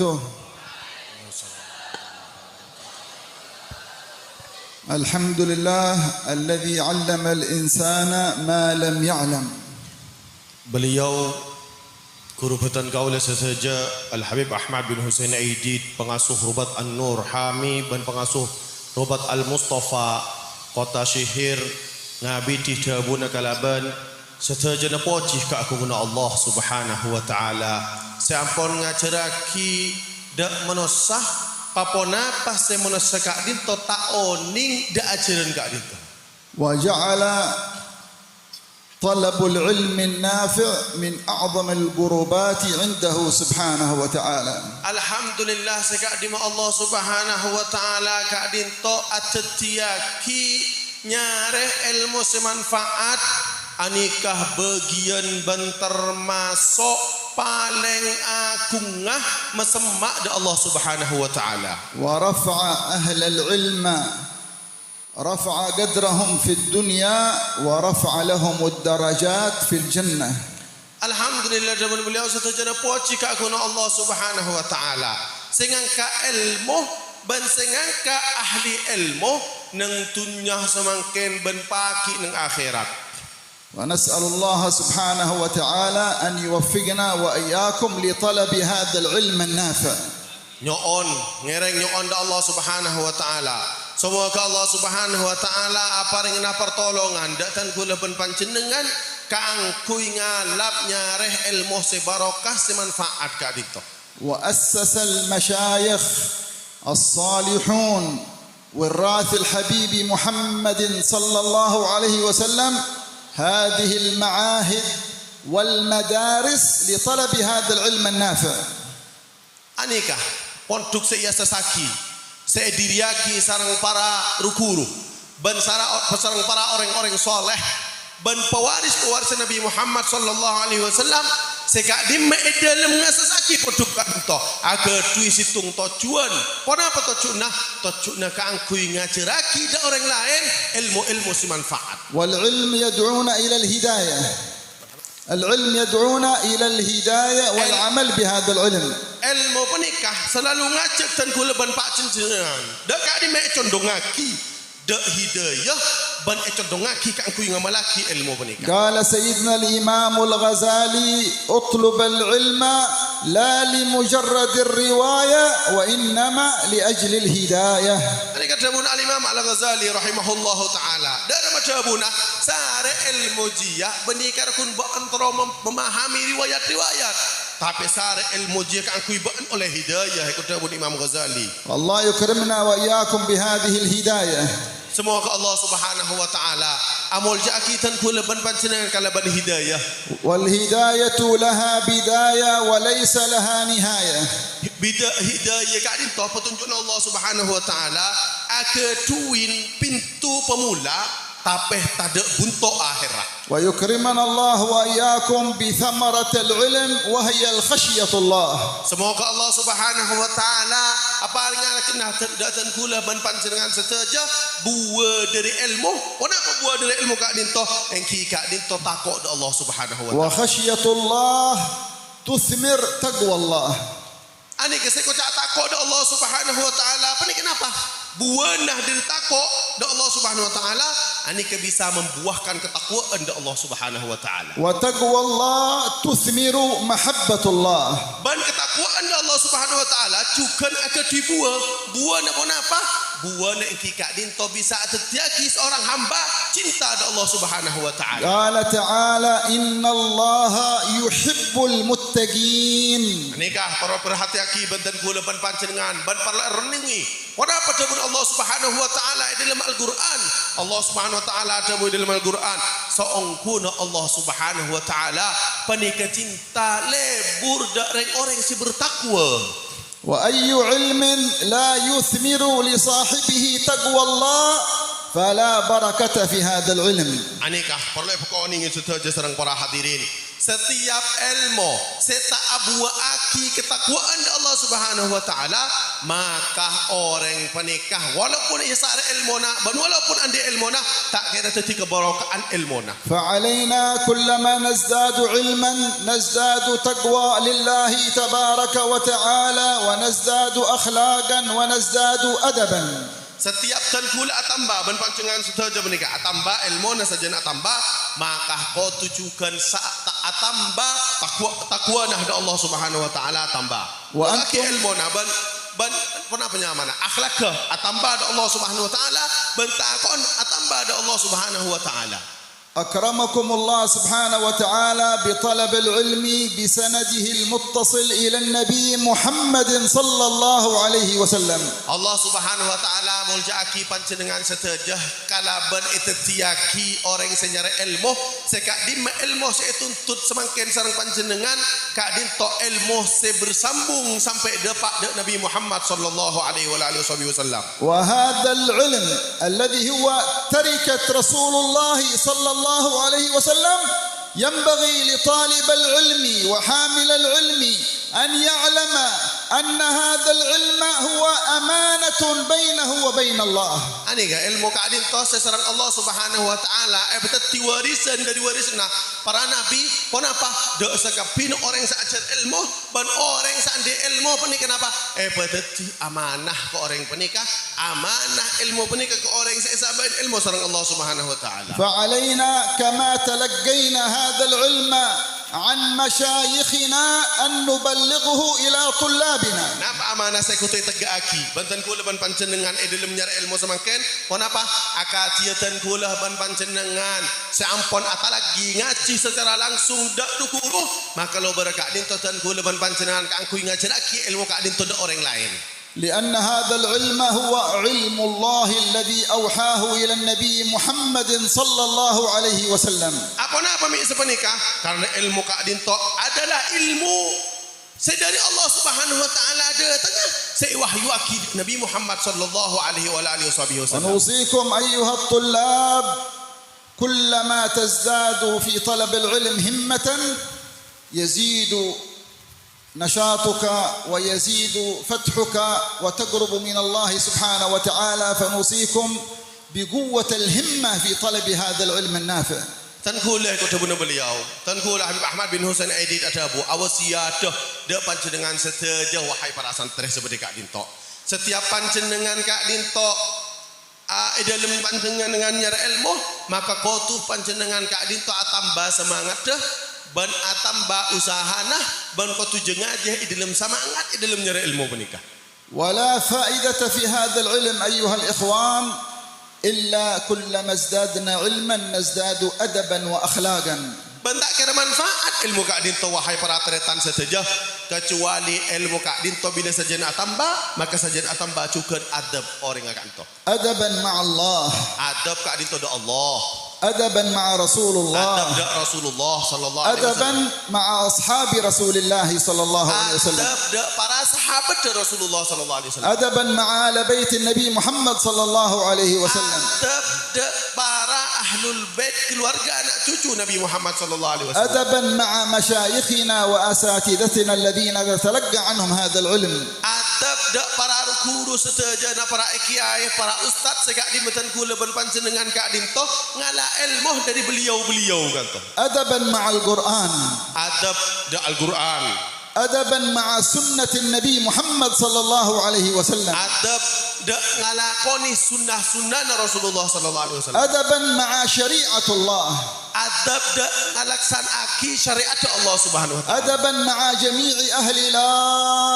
وبركاته. الحمد لله الذي علم الإنسان ما لم يعلم. Beliau guru batan kaula sesaja Al-Habib Ahmad bin Hussein Aidid, pengasuh Rubat An-Nur Hami dan pengasuh Rubat Al-Mustafa Kota Syihir ngabiti dabuna kalaban sesaja napoci ka aku guna Allah Subhanahu wa taala. Seampun ngajaraki dak menosah papona pas se menosah ka dinto taoning dak ajaran ka dinto. Wa ja'ala طلب العلم النافع من أعظم القربات عنده سبحانه وتعالى. Alhamdulillah sekadima Allah Subhanahu wa taala kadinto atetiaki nyare ilmu semanfaat anikah bagian banter masuk paling agungah mesemak da Allah Subhanahu wa taala. Wa rafa'a ahla al-ilm رفع قدرهم في الدنيا ورفع لهم الدرجات في الجنة. Alhamdulillah zaman beliau setajana poci ka guna Allah Subhanahu wa taala. Sengangka ilmu ban sengangka ahli ilmu nang dunya semangken ben pagi nang akhirat. ونسأل الله سبحانه وتعالى أن يوفقنا وإياكم لطلب هذا العلم النافع. Nyoon ngereng nyoon da Allah Subhanahu wa taala. Semoga Allah Subhanahu wa taala aparingna pertolongan datan kula ben panjenengan kaangkuy ngalap nyareh ilmu sebarokah semanfaat ka dito. وأسس المشايخ الصالحون والراث الحبيب محمد صلى الله عليه وسلم هذه المعاهد والمدارس لطلب هذا العلم النافع. Anika pondok seiasa saki seediriaki sarang para rukuru ban sarang para orang-orang soleh ban pewaris Nabi Muhammad sallallahu alaihi wasallam sekadim dalam ngasasaki pondok kanto aga tui situng tojuan pona apa tojuna kaangkuy ngajaraki da orang lain ilmu-ilmu semanfaat. Wal ilm yad'una ila al-hidayah. العلم يدعونا إلى الهداية والعمل بهذا العلم. Ilmu penikah selalu ngajak dan kula ban pak cenjengan. Dak kadi mek condongaki dak hidayah ban condongaki ka angkuy ngamalaki ilmu penikah. قال سيدنا الإمام الغزالي اطلب العلم لا لمجرد الرواية وإنما لأجل الهداية. Ini kata Al-Imam Al-Ghazali rahimahullahu taala. Dari macam sare ilmu jia benikar kun ba antara memahami riwayat-riwayat. Tapi sare ilmu jia kan kui ba oleh hidayah kata Imam Ghazali. Allah yukrimna wa iyyakum bihadhihi al-hidayah. Semoga Allah Subhanahu wa taala amul jakitan kula ban panjenengan kalaban hidayah. Wal hidayatu laha bidayah wa laysa laha nihayah. Hidayah kadin to petunjuk Allah Subhanahu wa taala aketuin pintu pemula tapi tak ada buntuk akhirat. Wa yukrimana Allah wa iyyakum bi thamaratil ilm wa hiya al khashyatullah. Semoga Allah Subhanahu wa taala aparnya kena datan kula ban panjenengan seteja buah dari ilmu. Kenapa buah dari ilmu kak dinto? Engki kak dinto takut Allah Subhanahu wa taala. Wa khasyatullah tuthmir taqwallah. Ani keseko cak takut Allah Subhanahu wa taala. Apa ni kenapa? Buanah dari takut Allah Subhanahu wa taala ani bisa membuahkan ketakwaan dari Allah Subhanahu wa taala. Wa taqwallah tuthmiru mahabbatullah. Ban ketakwaan dari Allah Subhanahu wa taala juga akan dibuah. Buah apa? Buah engkikak dinto bisa terjadi seorang hamba cinta dari Allah Subhanahu wa taala. Qala ta'ala innallaha yuhibbul muttaqin. Nikah para perhatiaki banten kula ban panjenengan ban para reningi. Kenapa jabun Allah Subhanahu wa taala dalam Al-Qur'an? Allah Subhanahu wa taala jabun dalam Al-Qur'an saongkuna Allah Subhanahu wa taala panika cinta lebur dak orang si bertakwa. Wa ayyu ilmin la yuthmiru li sahibihi taqwallah fala barakata fi hadzal ilm. Anikah perlu pokok ini setuju sareng para hadirin setiap ilmu seta abuah aki ketakwaan Allah Subhanahu wa taala, maka orang penikah walaupun ia sare ilmu na ban walaupun ande ilmu na tak kira teti kebarokaan ilmu na. فعلينا كلما نزداد علما نزداد تقوى لله تبارك وتعالى ونزداد أخلاقا ونزداد أدبا. Setiap tan kula atamba ban pancengan setaja menikah atamba ilmu na saja nak tambah, maka kau tujukan saat atamba takwa nah da Allah Subhanahu wa taala tambah. Wa antum ilmu na ban pernah penyamana akhlak ke atamba da Allah Subhanahu wa taala, ban takon atamba da Allah Subhanahu wa taala. أكرمكم الله سبحانه وتعالى بطلب العلم بسنده المتصل إلى النبي محمد صلى الله عليه وسلم. Allah Subhanahu wa taala muljaaki panjenengan setejah kalaban itetiaki orang senyara ilmu sekak di ilmu se tuntut semangkin sareng panjenengan kak dinto ilmu se bersambung sampai depak Nabi Muhammad sallallahu alaihi wasallam. وهذا العلم الذي هو تركة رسول الله صلى الله عليه وسلم ينبغي لطالب العلم وحامل العلم أن يعلم أن هذا العلم هو أمانة بينه وبين الله. Ani ga ilmu kadin to sesarang Allah Subhanahu wa taala beteti warisan dari warisna para nabi kenapa dak sakapin orang saajar ilmu ban orang sande ilmu penik kenapa beteti amanah ke orang penikah amanah ilmu penikah ke orang sesabain ilmu sareng Allah Subhanahu wa taala. فعلينا كما تلقينا هذا العلم عن مشايخنا أن نبلغه إلى طلابنا. Napa amanah saya kutu tegaaki banten kula ban panjenengan dalam nyara ilmu samangken kenapa akatiatan kula ban panjenengan seampun atalagi ngaji secara langsung dak dukuru maka lo berkat din tan kula ban panjenengan kangku ngajaraki ilmu kak din to orang lain. لأن هذا العلم هو علم الله الذي أوحاه إلى النبي محمد صلى الله عليه وسلم. Apa napa mi sepenikah? Karena ilmu kak dinto adalah ilmu dari Allah Subhanahu wa taala datangnya sei wahyu akid Nabi Muhammad sallallahu alaihi wasallam. ونوصيكم أيها الطلاب كلما تزدادوا في طلب العلم همة يزيد نشاطك ويزيد فتحك وتقرب من الله سبحانه وتعالى فنوصيكم بقوة الهمة في طلب هذا العلم النافع. Tankulah kota buna beliau tankulah Habib Ahmad bin Husain Aidid ada bu awasiat dak panjenengan seteja wahai para santri seperti kak dinto setiap panjenengan kak dinto dalam panjenengan dengan nyara ilmu maka kotu panjenengan kak dinto atamba semangat dah ban atamba usahana ban kotu jengajeh dalam semangat dalam nyara ilmu menikah. ولا فائدة في هذا العلم أيها الإخوان إلا كلما ازدادنا علما نزداد أدبا وأخلاقا. Bentak kira manfaat ilmu kak dinto wahai para tretan seteja kecuali ilmu kak dinto bila saja nak tambah maka saja nak tambah cukup adab orang kak dinto. أدبا مع الله. Adab kak dinto do Allah. أدبا مع رسول الله. Adab do Rasulullah sallallahu alaihi أدبا wasallam. مع أصحاب رسول الله صلى الله عليه وسلم. Adab do para sahabat do Rasulullah sallallahu alaihi wasallam. أدبا مع آل بيت النبي محمد صلى الله عليه وسلم. Adab do para ahlul bait keluarga anak cucu Nabi Muhammad sallallahu alaihi wasallam. أدبا مع مشايخنا وأساتذتنا الذين نتلقى عنهم هذا العلم. Adab dak para guru setajana para kiai para ustaz sekak di metan kula ban panjenengan kak dinto ngala ilmu dari beliau-beliau kanto. أدبا مع القرآن. Adab dak Al-Qur'an. أدبا مع سنة النبي محمد صلى الله عليه وسلم. Adab dak ngalakoni sunnah-sunnah Rasulullah sallallahu alaihi wasallam. أدبا مع شريعة الله. Adab dak ngalaksanaki syariat Allah Subhanahu wa taala. أدبا مع جميع أهل لا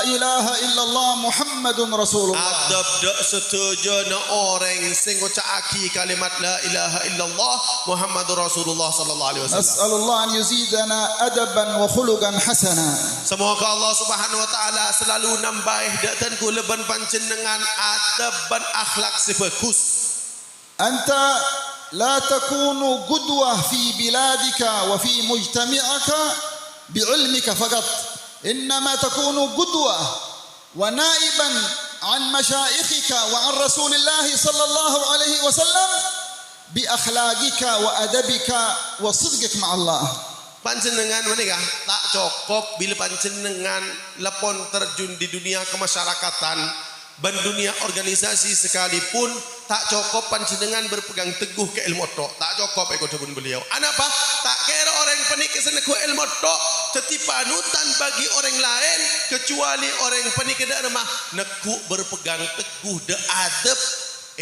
إله إلا الله محمد رسول الله. Adab dak setujana orang sing ngucapake kalimat la ilaha illallah Muhammadur Rasulullah sallallahu alaihi wasallam. نسأل الله أن يزيدنا أدبا وخلقا حسنا. Semoga Allah Subhanahu wa taala selalu nambah dak tan kula ban panjenengan adab ban akhlak sebagus. أنت لا تكون قدوة في بلادك وفي مجتمعك بعلمك فقط إنما تكون قدوة ونائبا عن مشايخك وعن رسول الله صلى الله عليه وسلم بأخلاقك وأدبك وصدقك مع الله. panjenengan menikah tak cukup bila panjenengan lepon terjun di dunia kemasyarakatan dan dunia organisasi sekalipun tak cukup panjenengan berpegang teguh ke ilmu tok, tak cukup ikut pun beliau. Anapa? Tak kira orang penik keseneku ilmu tok tetapi panutan bagi orang lain kecuali orang penik ke rumah neku berpegang teguh de adab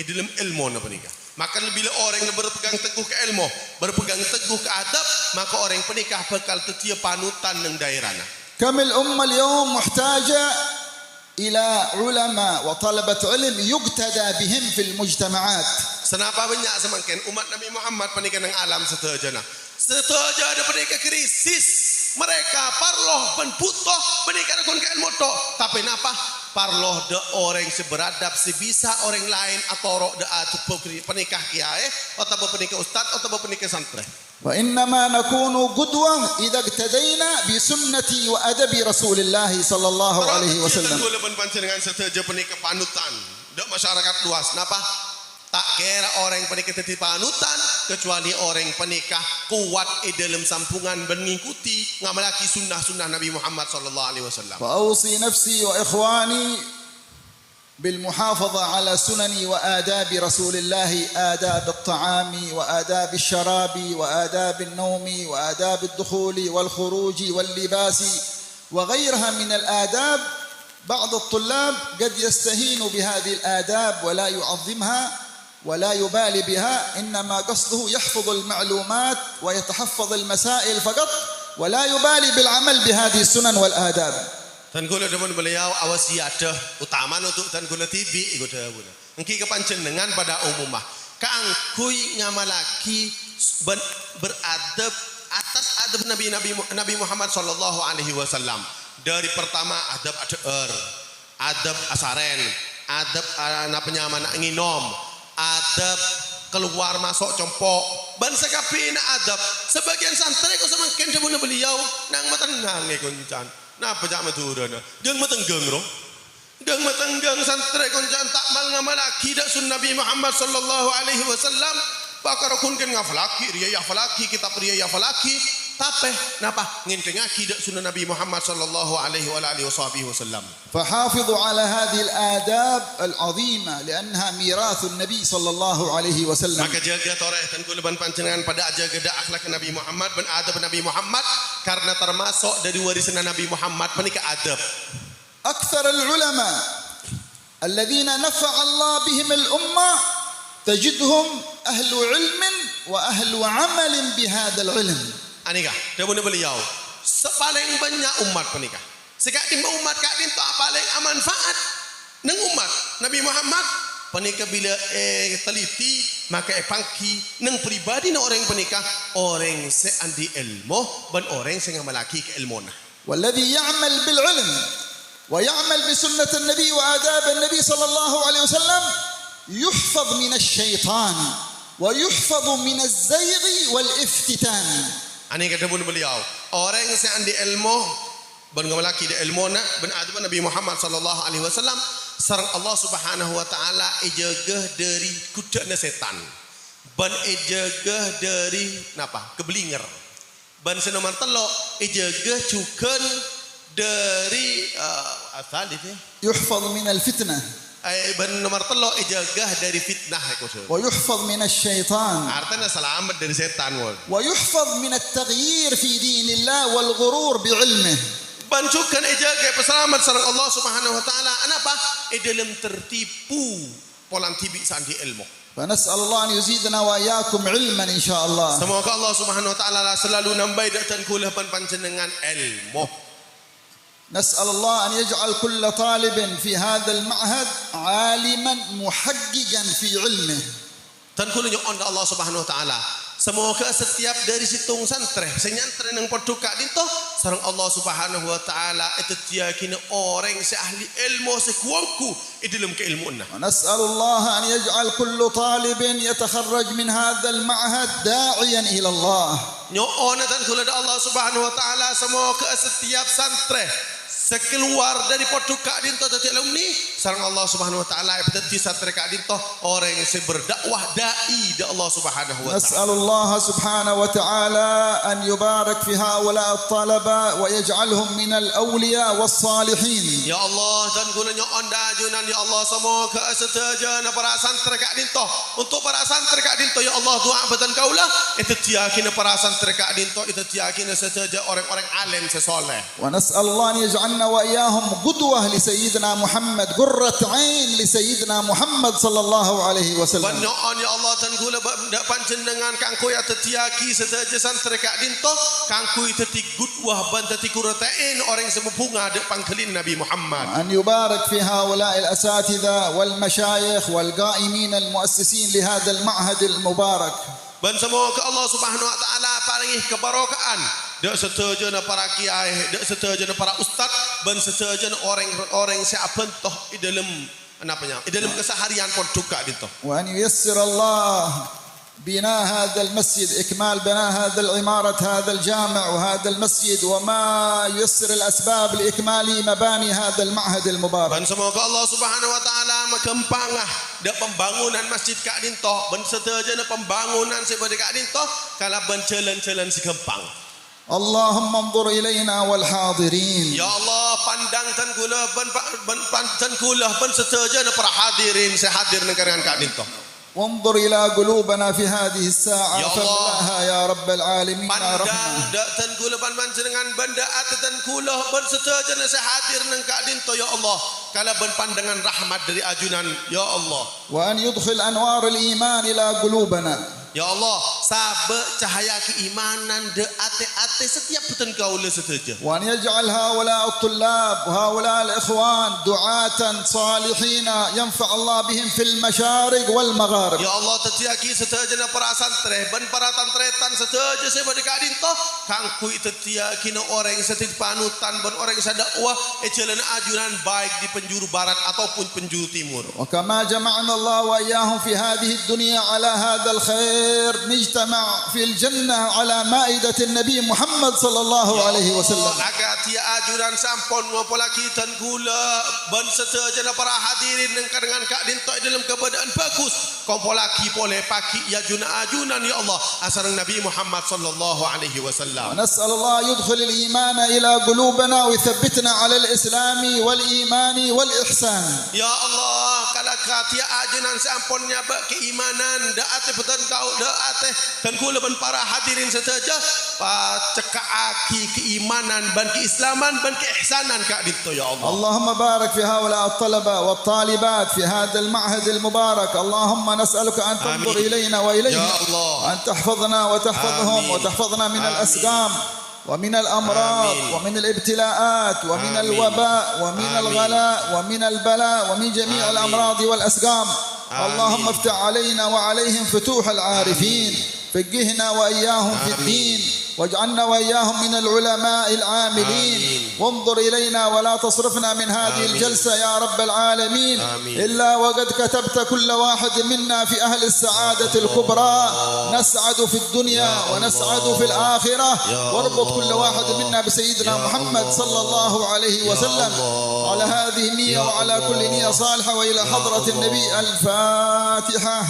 dalam ilmu na penikah. Maka bila orang yang berpegang teguh ke ilmu, berpegang teguh ke adab, maka orang penikah bakal tetia panutan ng daerahna. كم الأمة اليوم محتاجة إلى علماء وطلبة علم يقتدى بهم في المجتمعات. Senapa banyak semakin umat Nabi Muhammad penikah ng alam setajana. Setaja ada penikah krisis. Mereka parloh ben butuh penikah dengan ilmu tok. Tapi napa? Parloh de orang seberadab sebisa orang lain atau roh de atau penikah kiai atau penikah ustad atau penikah santri. وإنما نكون قدوة إذا اقتدينا بسنة وأدب رسول الله صلى الله عليه وسلم. Kalau leban panjenengan setuju penikah panutan de masyarakat luas. Napa? Tak kira orang penikah teti panutan kecuali orang penikah kuat dalam sampungan mengikuti ngamalaki sunnah-sunnah Nabi Muhammad sallallahu alaihi wasallam. وأوصي نفسي وإخواني بالمحافظة على سنن وآداب رسول الله، آداب الطعام وآداب الشراب وآداب النوم وآداب الدخول والخروج واللباس وغيرها من الآداب. بعض الطلاب قد يستهين بهذه الآداب ولا يعظمها ولا يبالي بها، إنما قصده يحفظ المعلومات ويتحفظ المسائل فقط ولا يبالي بالعمل بهذه السنن والآداب. Tan kula demen beliau awasiat utama untuk tan kula tibi ikut buna. Engki kepanjenengan pada umumah. Kaangkuy ngamalaki beradab atas adab Nabi Muhammad sallallahu alaihi wasallam. Dari pertama adab adab asaren, adab penyaman nginom, adab keluar masuk compok. Ban sakapina adab. Sebagian santri ko semakin demen beliau nang matenang kuncan. Nah, pejak maturana. Jeung matenggeng roh. Jeung matenggeng santri koncan tak mal ngamalaki dak sunnah Nabi Muhammad sallallahu alaihi wasallam. Pakar kunken ngafalaki, riya falaki, kitab riya falaki. Tapi napa ngintengaki dak sunnah Nabi Muhammad sallallahu alaihi wa alihi wasallam. فحافظوا على هذه الآداب العظيمة لأنها ميراث النبي صلى الله عليه وسلم. Maka jaga toreh dan kulaban panjenengan pada jaga akhlak Nabi Muhammad dan adab Nabi Muhammad karena termasuk dari warisan Nabi Muhammad menika adab. أكثر العلماء الذين نفع الله بهم الأمة تجدهم أهل علم وأهل عمل بهذا العلم. Anikah, demun beliau sepaling banyak umat penikah. Sekak timba umat kak timba paling manfaat neng umat Nabi Muhammad penikah bila teliti maka pangki neng pribadi na orang penikah orang seandi ilmu dan orang se ngamalaki ke ilmuna. والذي يعمل بالعلم ويعمل بسنة النبي وآداب النبي صلى الله عليه وسلم يحفظ من الشيطان ويحفظ من الزيغ والافتتان. Ani kata pun beliau orang yang seandi ilmu ban ngamalaki de ilmu na ban adab Nabi Muhammad sallallahu alaihi wasallam sareng Allah Subhanahu wa taala ejegeh dari kudana setan ban ejegeh dari napa keblinger ban senomor telo ejegeh cukeun dari asal itu يحفظ من الفتنة ban nomor telo ejegeh dari fitnah ويحفظ من الشيطان artinya selamat dari setan ويحفظ من التغيير في دين الله والغرور بعلمه. Bancukan ejegeh peselamat sareng Allah Subhanahu wa taala anapa dalam tertipu polan tibi sandi ilmu. فنسأل الله أن يزيدنا وإياكم علما إن شاء الله. Semoga Allah Subhanahu wa taala selalu nambah dan kula panjenengan ilmu. نسأل الله أن يجعل كل طالب في هذا المعهد عالما محققا في علمه. Dan kula nyoon Allah Subhanahu wa taala semoga setiap dari situng santri senyantri nang poduka dinto sareng Allah Subhanahu wa taala itu yakin orang se ahli ilmu se kuangku dalam keilmuanna. ونسأل الله أن يجعل كل طالب يتخرج من هذا المعهد داعيا إلى الله. Nyoon dan kula Allah Subhanahu wa taala semoga setiap santri sekeluar dari potukak dinto tadi alum ni sareng Allah Subhanahu wa taala betati satreka dinto orang yang berdakwah dai da Allah Subhanahu wa taala. Nas'alullah Subhanahu wa taala an yubarak fi haula at-talaba wa yaj'alhum min al-awliya was-salihin. Ya Allah dan gunanya onda ajunan ya Allah semoga setuju para santri kak dinto untuk para santri kak dinto ya Allah doa batan kaulah itu yakin para santri kak dinto itu yakin setuju orang-orang alim sesoleh. Wa nas'alullah an yaj'alna wa iyyahum qudwah li sayyidina Muhammad qurrat 'ain li sayyidina Muhammad sallallahu alaihi wasallam. Banyoon ya Allah dan gula dak panjenengan kangku ya tetiaki setuju santri kak dinto kangku teti qudwah ban teti qurrat 'ain orang semupunga dak pangkelin Nabi Muhammad. أن يبارك في هؤلاء الأساتذة والمشايخ والقائمين المؤسسين لهذا المعهد المبارك. Dan semoga Allah Subhanahu wa taala paringi kebarokaan dak setujana para kiai, dak setujana para ustaz, dan setujana orang-orang siapa toh di dalam di dalam keseharian pun juga itu. وأن ييسر الله بناء هذا المسجد إكمال بناء هذا العمارة هذا الجامع وهذا المسجid وما ييسر الأسباب لإكمال مباني هذا المعهد المبارك. Dan semoga Allah Subhanahu wa taala makempangah dak pembangunan masjid Kak Dinto ben setujana pembangunan seperti Kak Dinto kala ben jalan-jalan si gempang. اللهم انظر إلينا والحاضرين. Ya Allah pandangkan kula ben kula ben setujana para hadirin sehadir negara Kak Dinto. وانظر إلى قلوبنا في هذه الساعة يا الله. فاملأها يا رب العالمين يا Pandang رحمة. dak tan kula panjenengan benda atatan kula ben setujana sehadir nang Kak Dinto ya Allah kala ben pandangan rahmat dari ajunan ya Allah. وأن يدخل أنوار الإيمان إلى قلوبنا. Ya Allah, sabe cahaya keimanan de ate-ate setiap beton kaula setuju. وأن يجعل هؤلاء الطلاب وهؤلاء الإخوان دعاة صالحين ينفع الله بهم في المشارق والمغارب. Ya Allah tetiaki setujana para santri ben para tantretan setuju seperti Kak Dinto kangku tetiaki orang yang setit panutan ben orang yang dakwah jalan ajunan baik di penjuru barat ataupun penjuru timur. وكما جمعنا الله وإياهم في هذه الدنيا على هذا الخير نجتمع في الجنة على مائدة النبي محمد صلى الله عليه وسلم. Agar tia ajuran sampun mapolaki tan gula ban setujana para hadirin dengan Kak Dinto dalam keadaan bagus kompolaki pole paki ya ajunan ya Allah asarang Nabi Muhammad sallallahu alaihi wasallam. ونسأل الله يدخل الإيمان إلى قلوبنا ويثبتنا على الإسلام والإيمان والإحسان. Ya Allah kala tia ajunan sampunnya keimanan daate beton kau daate dan kula ban para hadirin setuju cekaki keimanan ban keislaman ban keihsanan Kak Dinto ya Allah. اللهم بارك في هؤلاء الطلبة والطالبات في هذا المعهد المبارك. اللهم نسألك أن تنظر إلينا وإليهم يا الله. وأن تحفظنا وتحفظهم وتحفظنا من الأسقام ومن الأمراض ومن الابتلاءات ومن الوباء ومن الغلاء ومن البلاء ومن جميع الأمراض والأسقام. اللهم افتح علينا وعليهم فتوح العارفين. فقهنا وإياهم في الدين واجعلنا وإياهم من العلماء العاملين. وانظر إلينا ولا تصرفنا من هذه الجلسة يا رب العالمين إلا وقد كتبت كل واحد منا في أهل السعادة الكبرى نسعد في الدنيا ونسعد في الآخرة. واربط كل واحد منا بسيدنا محمد صلى الله عليه وسلم على هذه النية وعلى كل نية صالحة وإلى حضرة النبي الفاتحة.